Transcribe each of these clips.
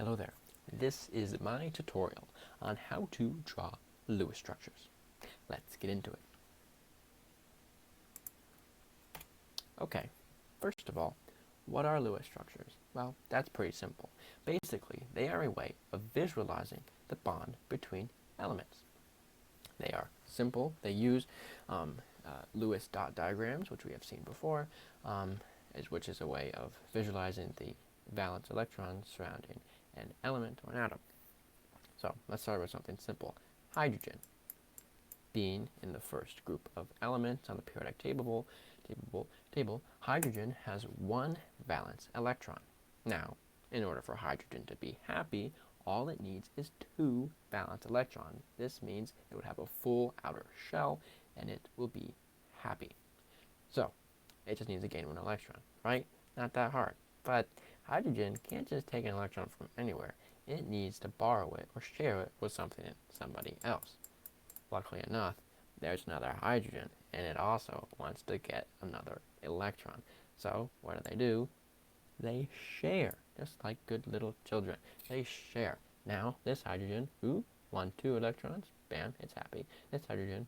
Hello there. This is my tutorial on how to draw Lewis structures. Let's get into it. Okay, first of all, what are Lewis structures? Well, that's pretty simple. Basically, they are a way of visualizing the bond between elements. They are simple. They use Lewis dot diagrams, which we have seen before, which is a way of visualizing the valence electrons surrounding an element or an atom. So let's start with something simple. Hydrogen, being in the first group of elements on the periodic table, hydrogen has one valence electron. Now, in order for hydrogen to be happy, all it needs is two valence electrons. This means it would have a full outer shell, and it will be happy. So, it just needs to gain one electron, right? Not that hard. But hydrogen can't just take an electron from anywhere. It needs to borrow it or share it with somebody else. Luckily enough, there's another hydrogen, and it also wants to get another electron. So, what do? They share, just like good little children. They share. Now, this hydrogen, ooh, 1, 2 electrons, bam, it's happy. This hydrogen,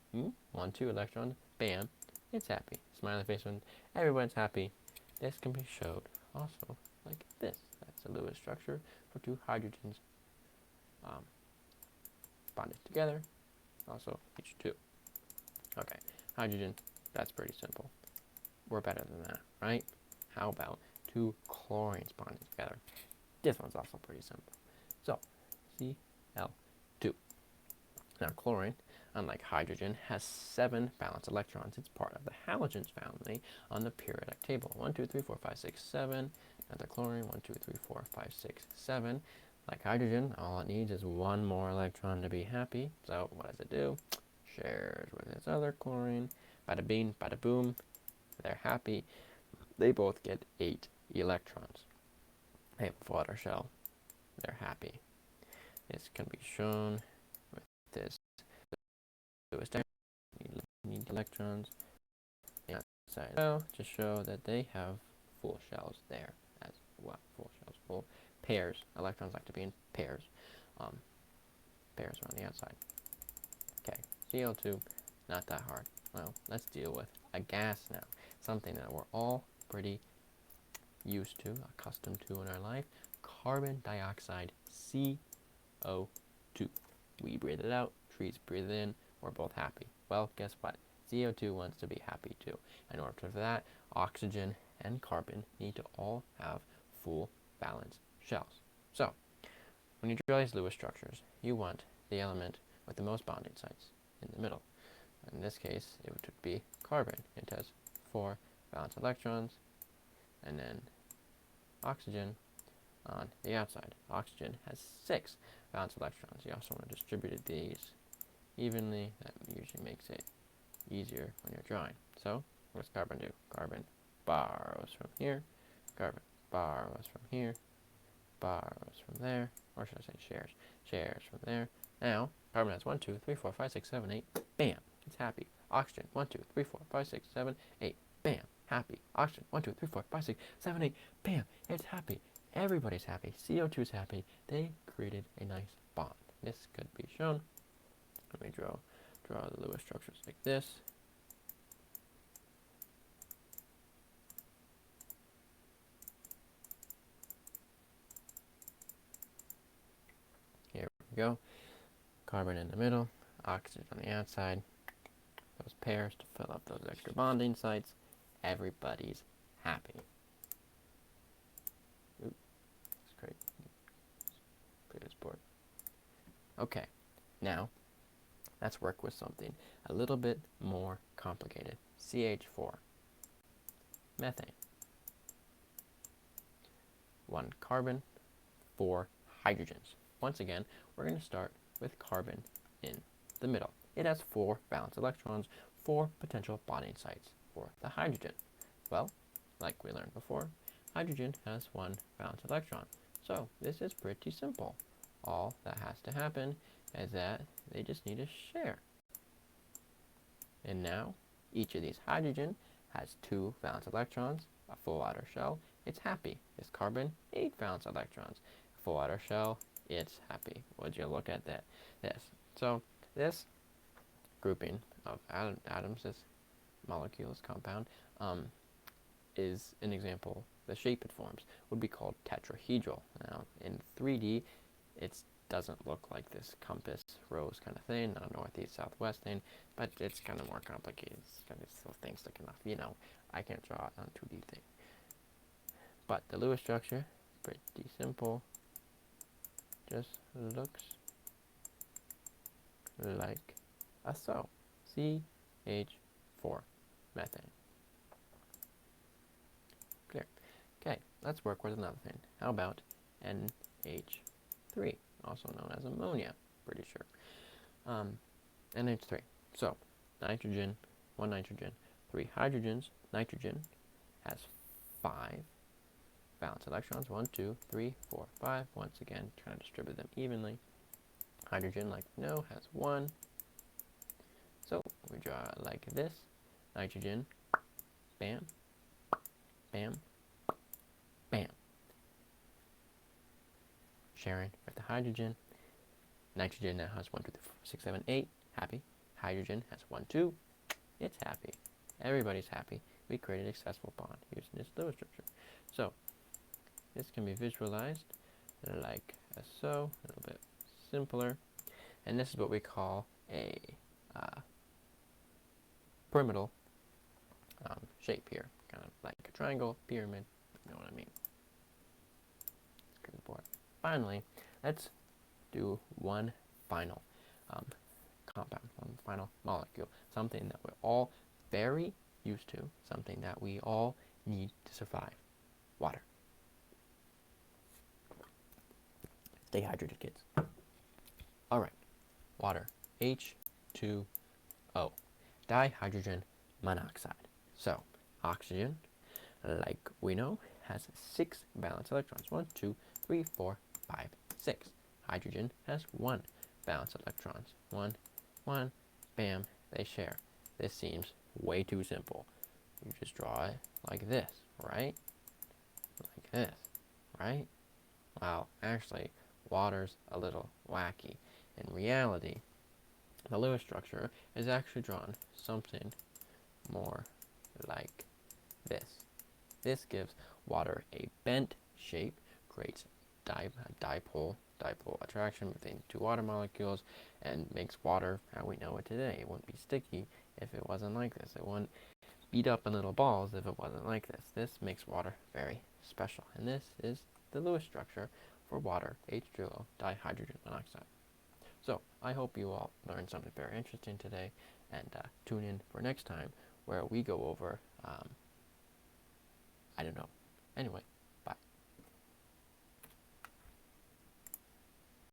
1, 2 electrons, bam, it's happy. Smiley face when everyone's happy. This can be showed also like this. That's a Lewis structure for two hydrogens bonded together. Also, each 2. Okay, hydrogen, that's pretty simple. We're better than that, right? How about 2 chlorines bonded together? This one's also pretty simple. So, Cl2. Now, chlorine, unlike hydrogen, has 7 valence electrons. It's part of the halogens family on the periodic table. 1, 2, 3, 4, 5, 6, 7. Another chlorine, 1, 2, 3, 4, 5, 6, 7. Like hydrogen, all it needs is one more electron to be happy. So, what does it do? Shares with its other chlorine. Bada bing, bada boom. They're happy. They both get 8 electrons. They have a full outer shell. They're happy. This can be shown with this. Need electrons outside to show that they have full shells there as well. Full pairs. Electrons like to be in pairs. Pairs around the outside. Okay, Cl2, not that hard. Well, let's deal with a gas now. Something that we're all pretty used to, accustomed to in our life. Carbon dioxide, CO2. We breathe it out, trees breathe it in, we're both happy. Well, guess what? CO2 wants to be happy too. In order for that, oxygen and carbon need to all have full valence shells. So, when you draw these Lewis structures, you want the element with the most bonding sites in the middle. In this case, it would be carbon. It has 4 valence electrons, and then oxygen on the outside. Oxygen has 6 valence electrons. You also want to distribute these evenly. That usually makes it easier when you're drawing. So, what does carbon do? Carbon borrows from here. Carbon borrows from here. Borrows from there. Or should I say shares? Shares from there. Now, carbon has 1, 2, 3, 4, 5, 6, 7, 8. Bam! It's happy. Oxygen, 1, 2, 3, 4, 5, 6, 7, 8. Bam! Happy. Oxygen, 1, 2, 3, 4, 5, 6, 7, 8. Bam! It's happy. Everybody's happy. CO2 is happy. They created a nice bond. This could be shown. Let me draw the Lewis structures like this. Here we go. Carbon in the middle, oxygen on the outside. Those pairs to fill up those extra bonding sites. Everybody's happy. Ooh, that's great. Previous board. Okay, now let's work with something a little bit more complicated. CH4. Methane. 1 carbon, 4 hydrogens. Once again, we're going to start with carbon in the middle. It has 4 valence electrons, 4 potential bonding sites for the hydrogen. Well, like we learned before, hydrogen has 1 valence electron. So this is pretty simple. All that has to happen is that they just need to share. And now, each of these hydrogen has 2 valence electrons, a full outer shell. It's happy. This carbon, 8 valence electrons, full outer shell, it's happy. Would you look at that? This. So this grouping of atoms, this molecule, this compound, is an example. The shape it forms would be called tetrahedral. Now, in 3D, it doesn't look like this compass rose kind of thing, not northeast, southwest thing, but it's kind of more complicated. It's kind of still things sticking off. You know, I can't draw it on 2D thing. But the Lewis structure, pretty simple. Just looks like a so. CH4 methane. Clear. Okay, let's work with another thing. How about NH3, also known as ammonia, pretty sure. NH3. So, nitrogen, one nitrogen, three hydrogens. Nitrogen has 5 valence electrons. 1, 2, 3, 4, 5. Once again, trying to distribute them evenly. Hydrogen, like we know, has 1. So, we draw it like this. Nitrogen, bam, bam, bam. Sharing with the hydrogen. Nitrogen now has 1, 2, 3, 4, 6, 7, 8. Happy. Hydrogen has 1, 2. It's happy. Everybody's happy. We created a successful bond using this Lewis structure. So, this can be visualized like so, a little bit simpler. And this is what we call a pyramidal shape here. Kind of like a triangle, pyramid, you know what I mean. Good board. Finally, let's do one final compound, one final molecule, something that we're all very used to, something that we all need to survive. Water. Stay hydrated, kids. All right, water, H2O, dihydrogen monoxide. So, oxygen, like we know, has 6 valence electrons. 1, 2, 3, 4, 5, 6. Hydrogen has 1 valence electrons. 1, 1, bam, they share. This seems way too simple. You just draw it like this, right? Like this, right? Well, actually, water's a little wacky. In reality, the Lewis structure is actually drawn something more like this. This gives water a bent shape, creates dipole attraction between 2 water molecules, and makes water how we know it today. It wouldn't be sticky if it wasn't like this. It wouldn't beat up in little balls if it wasn't like this. This makes water very special. And this is the Lewis structure for water, H2O, dihydrogen monoxide. So, I hope you all learned something very interesting today, and tune in for next time where we go over, I don't know. Anyway,